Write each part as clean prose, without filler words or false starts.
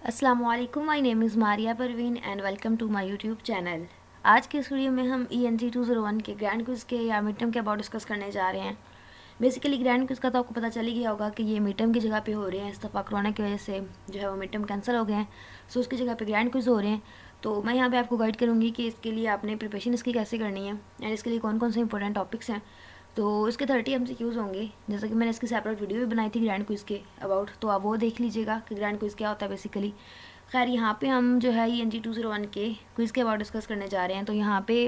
अस्सलामुअलैकुम, my name is Maria Parveen and welcome to my YouTube channel. आज के इस वीडियो में हम ENG201 के ग्रैंड क्विज़ के या मिड टर्म के अबाउट डिस्कस करने जा रहे हैं। बेसिकली ग्रैंड क्विज़ का तो आपको पता चल ही गया होगा कि ये मिड टर्म की जगह पे हो रहे हैं। इस दफ़ा कोरोना की वजह से जो है वो मिड टर्म कैंसिल हो गए हैं, सो उसकी जगह पे ग्रैंड क्विज़ हो रहे हैं। तो मैं यहाँ पे आपको गाइड करूँगी कि इसके लिए आपने प्रिपरेशन इसकी कैसे करनी है एंड इसके लिए कौन कौन से इंपॉर्टेंट टॉपिक्स हैं। तो इसके 30 MCQs होंगे, जैसे कि मैंने इसकी सेपरेट वीडियो भी बनाई थी ग्रैंड क्विज़ के अबाउट, तो आप वो देख लीजिएगा कि ग्रैंड क्विज़ क्या होता है बेसिकली। खैर यहाँ पे हम जो है ENG201 के क्विज़ के अबाउट डिस्कस करने जा रहे हैं। तो यहाँ पे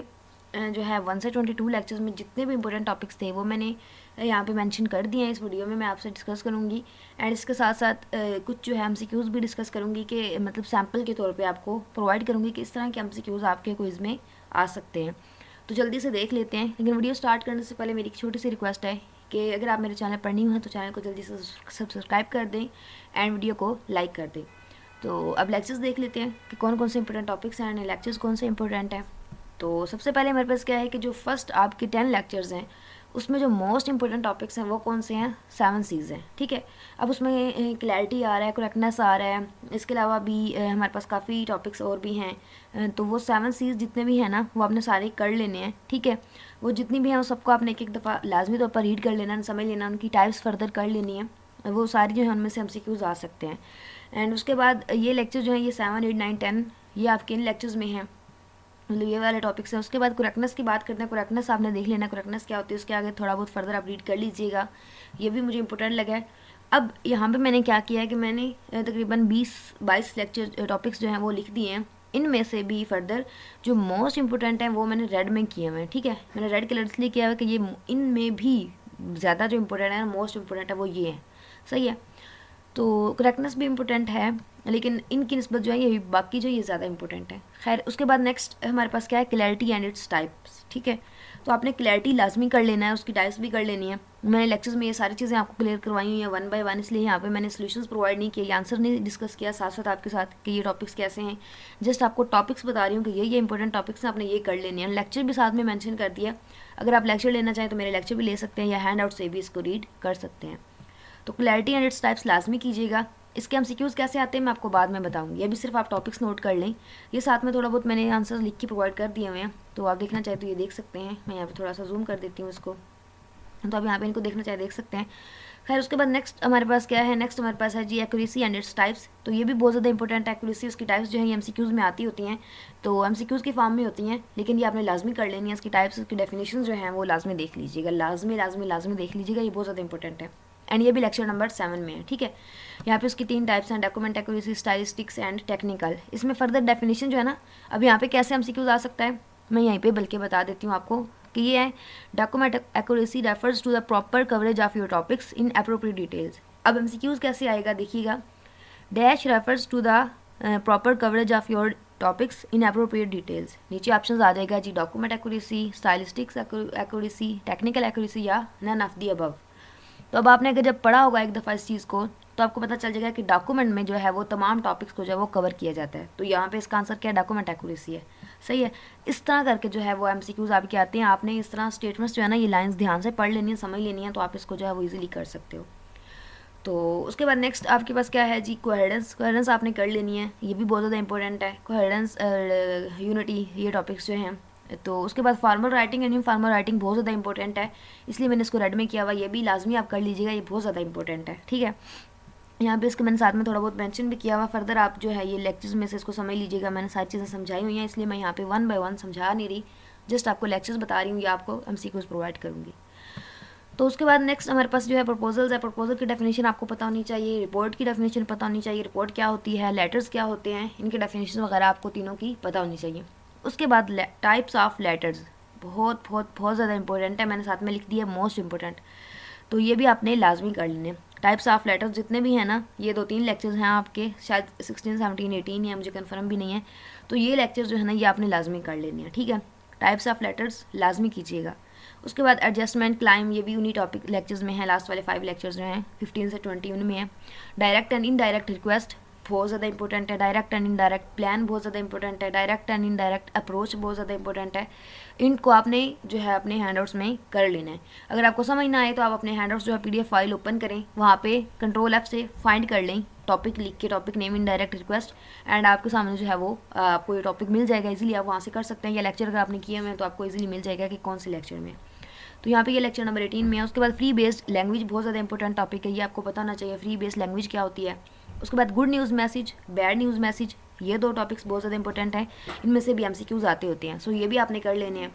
जो है 1 से 22 लेक्चर्स में जितने भी इंपॉर्टेंट टॉपिक्स थे वो मैंने यहाँ पे मेंशन कर दिए हैं। इस वीडियो में मैं आपसे डिस्कस करूँगी एंड इसके साथ साथ कुछ जो है MCQs भी डिस्कस करूँगी कि मतलब सैम्पल के तौर पे आपको प्रोवाइड करूँगी कि इस तरह के MCQs आपके क्विज़ में आ सकते हैं। तो जल्दी से देख लेते हैं, लेकिन वीडियो स्टार्ट करने से पहले मेरी एक छोटी सी रिक्वेस्ट है कि अगर आप मेरे चैनल पर न्यू हैं तो चैनल को जल्दी से सब्सक्राइब कर दें एंड वीडियो को लाइक कर दें। तो अब लेक्चर्स देख लेते हैं कि कौन कौन से इंपॉर्टेंट टॉपिक्स हैं एंड लेक्चर्स कौन से इंपॉर्टेंट हैं। तो सबसे पहले मेरे पास क्या है कि जो फर्स्ट आपके 10 लेक्चर्स हैं उसमें जो मोस्ट इंपॉर्टेंट टॉपिक्स हैं वो कौन से हैं, 7 C's हैं। ठीक है, अब उसमें क्लैरिटी आ रहा है, करेक्टनेस आ रहा है, इसके अलावा भी हमारे पास काफ़ी टॉपिक्स और भी हैं। तो वो 7 C's जितने भी हैं ना वो आपने सारे कर लेने हैं। ठीक है, वो जितनी भी हैं वो सबको आपने एक एक दफ़ा लाजमी तौर पर रीड कर लेना, समझ लेना, उनकी टाइप्स फर्दर कर लेनी है। वो सारी जो है उनमें से MCQs आ सकते हैं। एंड उसके बाद ये लेक्चर जो है ये 7, 8, 9, 10 ये आपके इन लेक्चर्स में हैं, मतलब ये वाले टॉपिक्स हैं। उसके बाद करेक्टनेस की बात करते हैं। करेक्टनेस आपने देख लेना, करेक्टनेस क्या होती है, उसके आगे थोड़ा बहुत फर्दर आप रीड कर लीजिएगा, ये भी मुझे इंपॉर्टेंट लगा है। अब यहाँ पे मैंने क्या किया है कि मैंने तकरीबन 20-22 लेक्चर टॉपिक्स जो हैं वो लिख दिए हैं। इनमें से भी फर्दर जो मोस्ट इंपॉर्टेंट हैं वो मैंने रेड में किए हुए हैं। ठीक है, मैंने रेड कलर इसलिए किया हुआ है कि ये इनमें भी ज़्यादा जो इंपॉर्टेंट है, मोस्ट इंपॉर्टेंट है वो ये है। सही है, तो करेक्टनेस भी इम्पोर्टेंट है, लेकिन इनकी निस्बत जो है ये बाकी जो ये ज़्यादा इंपॉर्टेंट है। खैर उसके बाद नेक्स्ट हमारे पास क्या है, क्लैरिटी एंड इट्स टाइप्स। ठीक है, तो आपने क्लैरिटी लाजमी कर लेना है, उसकी टाइप्स भी कर लेनी है। मैंने लेक्चर्स में ये सारी चीज़ें आपको क्लियर करवाई हुई हैं 1 by 1, इसलिए यहाँ पे मैंने सोल्यूशंस प्रोवाइड नहीं किए, आंसर नहीं डिस्कस किया साथ साथ आपके साथ कि ये टॉपिक्स कैसे हैं। जस्ट आपको टॉपिक्स बता रही हूँ कि ये इंपॉर्टेंट टॉपिक्स हैं, आपने ये कर लेने हैं। लेक्चर भी साथ में मैंशन कर दिया, अगर आप लेक्चर लेना चाहें तो मेरे लेक्चर भी ले सकते हैं या हैंड आउट से भी इसको रीड कर सकते हैं। तो क्लैरिटी एंड इट्स टाइप्स लाजमी कीजिएगा। इसके MCQs कैसे आते हैं मैं आपको बाद में बताऊंगी, ये भी सिर्फ आप टॉपिक्स नोट कर लें। ये साथ में थोड़ा बहुत मैंने आंसर लिख के प्रोवाइड कर दिए हुए हैं, तो आप देखना चाहे तो ये देख सकते हैं। मैं यहाँ पे थोड़ा सा जूम कर देती हूँ इसको, तो आप यहाँ पे इनको देखना चाहे देख सकते हैं। खैर उसके बाद नेक्स्ट हमारे पास क्या है, नेक्स्ट हमारे पास है जी एक्यूरेसी एंड इट्स टाइप्स। तो ये भी बहुत ज़्यादा इंपॉर्टेंट है। एक्यूरेसी उसकी टाइप्स जो है ये MCQs में आती होती हैं, तो MCQs की फॉर्म में होती हैं, लेकिन ये आपने लाजमी कर लेनी है। इसकी टाइप्स, उसकी डेफिनेशन जो है वो लाजमी देख लीजिएगा, लाजमी देख लीजिएगा, ये बहुत ज़्यादा इंपॉर्टेंट है। एंड ये भी लेक्चर नंबर 7 में है। ठीक है, यहाँ पे उसकी 3 टाइप्स हैं, document accuracy, stylistics and technical. इसमें फर्दर डेफिनेशन जो है ना, अब यहाँ पे कैसे MCQs आ सकता है मैं यहीं पे बल्कि बता देती हूँ आपको कि ये है, document accuracy refers to the proper coverage of your topics in appropriate details. अब MCQs कैसे आएगा देखिएगा, dash refers to the proper coverage of your topics in appropriate details. नीचे ऑप्शन आ जाएगा जी, document accuracy, stylistics accuracy, technical accuracy या none of the above. तो अब आपने अगर जब पढ़ा होगा एक दफ़ा इस चीज़ को तो आपको पता चल जाएगा कि डॉक्यूमेंट में जो है वो तमाम टॉपिक्स को जो है वो कवर किया जाता है। तो यहाँ पे इसका आंसर क्या है, डॉक्यूमेंट एक्यूरेसी है। सही है, इस तरह करके जो है वो MCQs आपके आते हैं। आपने इस तरह स्टेटमेंट्स जो है ना ये लाइंस ध्यान से पढ़ लेनी है, समझ लेनी है, तो आप इसको जो है वो ईजिली कर सकते हो। तो उसके बाद नेक्स्ट आपके पास क्या है जी, कोहेरेंस। कोहेरेंस आपने कर लेनी है, ये भी बहुत ज़्यादा इंपॉर्टेंट है। कोहेरेंस, यूनिटी, ये टॉपिक्स जो हैं। तो उसके बाद formal writing and informal writing बहुत ज़्यादा इंपॉर्टेंट है, इसलिए मैंने इसको रेड में किया हुआ। ये भी लाजमी आप कर लीजिएगा, ये बहुत ज़्यादा इंपॉर्टेंट है। ठीक है, यहाँ पे इसको मैंने साथ में थोड़ा बहुत मेंशन भी किया हुआ। फर्दर आप जो है ये लेक्चर्स में से इसको समझ लीजिएगा, मैंने सारी चीज़ें समझाई हुई हैं, इसलिए मैं यहाँ पे 1 by 1 समझा नहीं रही, जस्ट आपको लेक्चर्स बता रही हूँ या आपको MCQs प्रोवाइड करूँगी। तो उसके बाद नेक्स्ट हमारे पास जो है प्रपोजल्स है। प्रपोजल की डेफिनेशन आपको पता होनी चाहिए, रिपोर्ट की डेफिनेशन पता होनी चाहिए, रिपोर्ट क्या होती है, लेटर्स क्या होते हैं, इनकी डेफिनेशन वगैरह आपको तीनों की पता होनी चाहिए। उसके बाद टाइप्स ऑफ लेटर्स बहुत ज़्यादा इंपॉर्टेंट है, मैंने साथ में लिख दिया मोस्ट इंपॉर्टेंट, तो ये भी आपने लाजमी कर लेने। टाइप्स ऑफ लेटर्स जितने भी हैं ना, ये 2-3 लेक्चर्स हैं आपके, शायद 16, 17, 18 या मुझे कंफर्म भी नहीं है, तो ये लेक्चर जो है ना ये आपने लाजमी कर लेने हैं। ठीक है, टाइप्स ऑफ लेटर्स लाजमी कीजिएगा। उसके बाद एडजस्टमेंट, क्लाइम, ये भी उन्हीं टॉपिक लेक्चर्स में है, लास्ट वाले 5 लेक्चर्स जो हैं 15 से 20 उनमें है। डायरेक्ट एंड इनडायरेक्ट रिक्वेस्ट, बहुत ज़्यादा इंपॉर्टेंट है, डायरेक्ट एंड इनडायरेक्ट प्लान बहुत ज़्यादा इंपॉर्टेंट है, डायरेक्ट एंड इनडायरेक्ट अप्रोच बहुत ज़्यादा इंपॉर्टेंट है। इनको आपने जो है अपने हैंडआउट्स में कर लेना है। अगर आपको समझ ना आए तो आप अपने हैंडआउट्स जो है PDF फाइल ओपन करें, वहाँ पे कंट्रोल F से फाइंड कर लें, टॉपिक लिख के topic name indirect request, and आपके सामने जो है वो आपको ये टॉपिक मिल जाएगा। इजीली आप वहाँ से कर सकते हैं, या लेक्चर अगर आपने किए हुए हैं तो आपको इजीली मिल जाएगा कि कौन से लेक्चर में। तो यहाँ पे ये लेक्चर नंबर 18 में है। उसके बाद फ्री बेस्ड लैंग्वेज बहुत ज़्यादा इंपॉर्टेंट टॉपिक है, ये आपको पता होना चाहिए फ्री बेस्ड लैंग्वेज क्या होती है। उसके बाद good news message, bad news message, ये 2 टॉपिक्स बहुत ज़्यादा इंपॉर्टेंट हैं, इनमें से भी MCQs आते होते हैं, सो ये भी आपने कर लेने हैं।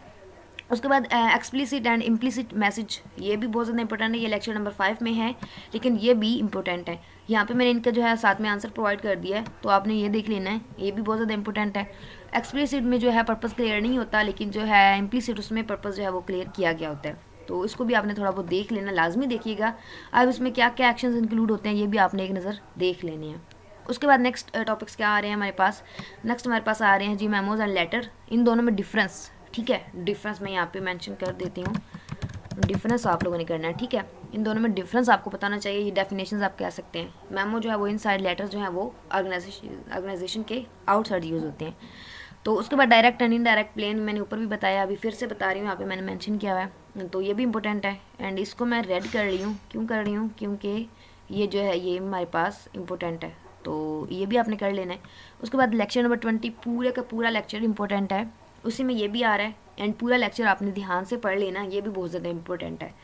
उसके बाद एक्सप्लिसिट एंड इम्प्लिसिट मैसेज, ये भी बहुत ज़्यादा इंपॉर्टेंट है, ये लेक्चर नंबर 5 में है, लेकिन ये भी इंपॉर्टेंट है। यहाँ पे मैंने इनका जो है साथ में आंसर प्रोवाइड कर दिया है, तो आपने ये देख लेना है, ये भी बहुत ज़्यादा इंपॉर्टेंट है। एक्सप्लिसिट में जो है पर्पज़ क्लियर नहीं होता, लेकिन जो है इम्प्लिसिट उसमें पर्पज़ जो है वो क्लियर किया गया होता है, तो इसको भी आपने थोड़ा बहुत देख लेना, लाजमी देखिएगा। अब इसमें क्या क्या एक्शंस इंक्लूड होते हैं ये भी आपने एक नज़र देख लेने हैं। उसके बाद नेक्स्ट टॉपिक्स क्या आ रहे हैं हमारे पास, नेक्स्ट हमारे पास आ रहे हैं जी मेमोज एंड लेटर। इन दोनों में डिफरेंस, ठीक है, डिफरेंस मैं यहाँ पे मेंशन कर देती हूँ, डिफरेंस आप लोगों ने करना है, ठीक है। इन दोनों में डिफरेंस आपको बताना चाहिए, ये डेफिनेशंस आप कह सकते हैं। मेमो जो है वो इनसाइड, लेटर्स जो है वो ऑर्गेनाइजेशन के आउटसाइड यूज़ होते हैं। तो उसके बाद डायरेक्ट एंड इनडायरेक्ट प्लेन मैंने ऊपर भी बताया, अभी फिर से बता रही हूँ, यहाँ पे मैंने मेंशन किया हुआ है, तो ये भी इंपॉर्टेंट है, एंड इसको मैं रेड कर रही हूँ। क्यों कर रही हूँ? क्योंकि ये जो है ये हमारे पास इंपॉर्टेंट है, तो ये भी आपने कर लेना है। उसके बाद लेक्चर नंबर 20, पूरे का पूरा लेक्चर इंपॉर्टेंट है, उसी में ये भी आ रहा है, एंड पूरा लेक्चर आपने ध्यान से पढ़ लेना, ये भी बहुत ज़्यादा इंपॉर्टेंट है।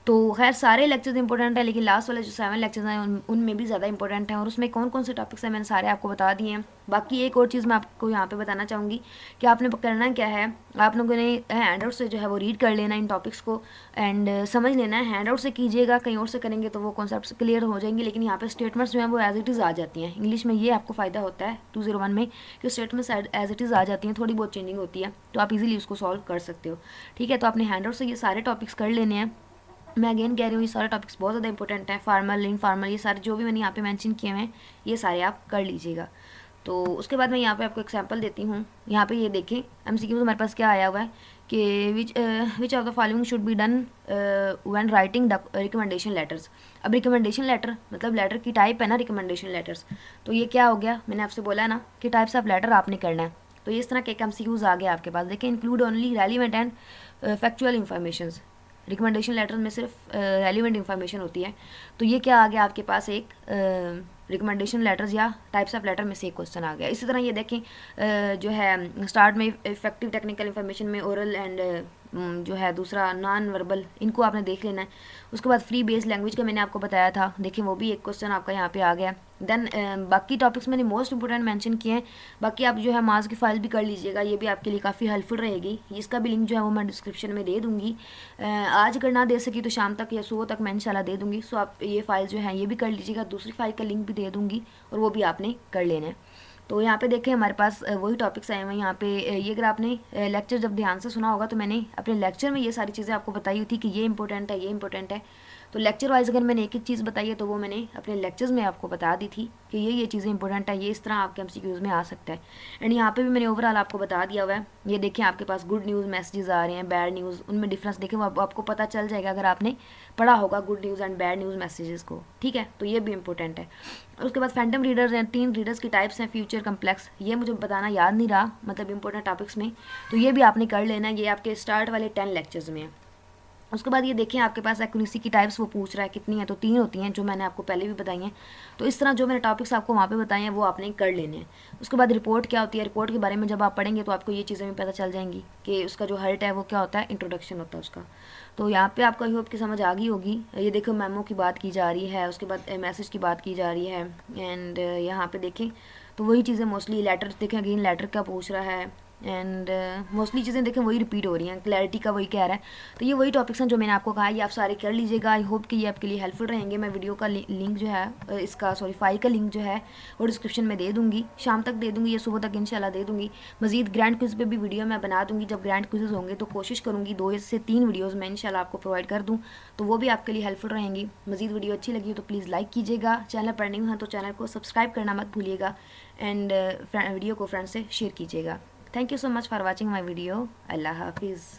तो खैर सारे लेक्चर्स इंपॉर्टेंट है, लेकिन लास्ट वाले जो 7 लेक्चर्स हैं उनमें भी ज़्यादा इंपॉर्टेंट हैं, और उसमें कौन कौन से टॉपिक्स हैं मैंने सारे आपको बता दिए हैं। बाकी एक और चीज़ मैं आपको यहाँ पे बताना चाहूँगी कि आपने करना क्या है, आप लोगों ने हैंडआउट से जो है वो रीड कर लेना इन टॉपिक्स को, एंड समझ लेना है। हैंडआउट से कीजिएगा, कहीं और से करेंगे तो वो कॉन्सेप्ट क्लियर हो जाएंगे, लेकिन यहाँ पे स्टेटमेंट्स जो हैं वो एज इट इज़ आ जाती हैं। इंग्लिश में ये आपको फ़ायदा होता है 201 में कि स्टेटमेंट्स एज इट इज़ आ जाती हैं, थोड़ी बहुत चेंजिंग होती है, तो आप इजीली उसको सॉल्व कर सकते हो, ठीक है। तो आपने हैंडआउट से ये सारे टॉपिक्स कर लेने हैं। मैं अगेन कह रही हूँ ये सारे टॉपिक्स बहुत ज़्यादा इंपॉर्टेंट है, फार्मल इनफॉर्मल, ये सारे जो भी मैंने यहाँ पे मेंशन किए हुए हैं ये सारे आप कर लीजिएगा। तो उसके बाद मैं यहाँ पे आपको एग्जांपल देती हूँ। यहाँ पे ये देखें MCQ हमारे पास क्या आया हुआ है कि which of the following should be done when writing recommendation letters. अब रिकमेंडेशन लेटर मतलब लेटर की टाइप है ना रिकमेंडेशन लेटर्स, तो ये क्या हो गया, मैंने आपसे बोला ना कि टाइप्स ऑफ लेटर आपने करना है। तो ये इस तरह के MCQs आ गए आपके पास, देखें include only relevant and factual information. Recommendation letter में सिर्फ रेलिवेंट इन्फॉर्मेशन होती है, तो ये क्या आ गया आपके पास, एक रिकमेंडेशन लेटर्स या टाइप्स ऑफ लेटर में से एक क्वेश्चन आ गया। इसी तरह ये देखें जो है स्टार्ट में इफेक्टिव टेक्निकल इन्फॉर्मेशन में ओरल एंड जो है दूसरा नॉन वर्बल, इनको आपने देख लेना है। उसके बाद फ्री बेस्ड लैंग्वेज का मैंने आपको बताया था, देखिए वो भी एक क्वेश्चन आपका यहाँ पे आ गया। देन बाकी टॉपिक्स मैंने मोस्ट इंपॉर्टेंट मेंशन किए हैं, बाकी आप जो है मार्क्स की फाइल भी कर लीजिएगा, ये भी आपके लिए काफ़ी हेल्पफुल रहेगी। इसका भी लिंक जो है वो मैं डिस्क्रिप्शन में दे दूँगी, आज अगर ना दे सकी तो शाम तक या सुबह तक मैं इंशाल्लाह दे दूँगी। सो आप ये फाइल जो है ये भी कर लीजिएगा, दूसरी फाइल का लिंक भी दे दूँगी और वो भी आपने कर लेना है। तो यहाँ पे देखें हमारे पास वही टॉपिक्स आए हुए हैं यहाँ पे। ये अगर आपने लेक्चर जब ध्यान से सुना होगा तो मैंने अपने लेक्चर में ये सारी चीज़ें आपको बताई हुई थी कि ये इंपॉर्टेंट है, ये इंपॉर्टेंट है। तो लेक्चर वाइज अगर मैंने एक एक चीज़ बताई है तो वो मैंने अपने लेक्चर्स में आपको बता दी थी कि ये चीज़ें इंपॉर्टेंट है, ये इस तरह आपके MCQs में आ सकता है। एंड यहाँ पे भी मैंने ओवरऑल आपको बता दिया हुआ है। ये देखें आपके पास गुड न्यूज़ मैसेजेस आ रहे हैं, बैड न्यूज़, उनमें डिफरेंस देखें वो आपको पता चल जाएगा अगर आपने पढ़ा होगा good news and bad news messages को, ठीक है। तो ये भी इंपॉर्टेंट है। उसके बाद फैंटम रीडर्स हैं, 3 रीडर्स की टाइप्स हैं, फ्यूचर कम्प्लेक्स, ये मुझे बताना याद नहीं रहा मतलब इंपॉर्टेंट टॉपिक्स में, तो ये भी आपने कर लेना है, ये आपके स्टार्ट वाले 10 लेक्चर्स में है। उसके बाद ये देखें आपके पास एक्यूरेसी की टाइप्स वो पूछ रहा है कितनी है, तो 3 होती हैं जो मैंने आपको पहले भी बताई हैं। तो इस तरह जो मैंने टॉपिक्स आपको वहाँ पे बताए हैं वो आपने कर लेने हैं। उसके बाद रिपोर्ट क्या होती है, रिपोर्ट के बारे में जब आप पढ़ेंगे तो आपको ये चीज़ें भी पता चल जाएंगी कि उसका जो हर्ट है वो क्या होता है, इंट्रोडक्शन होता है उसका। तो यहाँ पे आपको आई होप की समझ आ गई होगी। ये देखो मेमो की बात की जा रही है, उसके बाद मैसेज की बात की जा रही है, एंड यहाँ पे देखें तो वही चीज़ें मोस्टली लेटर देखें, अगेन लेटर का पूछ रहा है, एंड मोस्टली चीज़ें देखें वही रिपीट हो रही हैं, क्लैरिटी का वही कह रहा है। तो ये वही टॉपिक्स हैं जो मैंने आपको कहा, ये आप सारे कर लीजिएगा। आई होप कि ये आपके लिए हेल्पफुल रहेंगे। मैं वीडियो का लिंक जो है इसका फाइल का लिंक जो है वो डिस्क्रिप्शन में दे दूँगी, शाम तक दे दूँगी या सुबह तक इंशाल्लाह दे दूँगी। मज़ीद ग्रैंड क्विज़ पे भी वीडियो मैं बना दूँगी, जब ग्रैंड क्विज़ होंगे तो कोशिश करूँगी 2 से 3 वीडियोज़ मैं इंशाल्लाह आपको प्रोवाइड कर दूँ, तो वो भी आपके लिए हेल्पफुल रहेंगी। मज़ीद वीडियो अच्छी लगी हो तो प्लीज़ लाइक कीजिएगा, चैनल पर न्यू है तो चैनल को सब्सक्राइब करना मत भूलिएगा, एंड वीडियो को फ्रेंड से शेयर कीजिएगा। Thank you so much for watching my video. Allah Hafiz.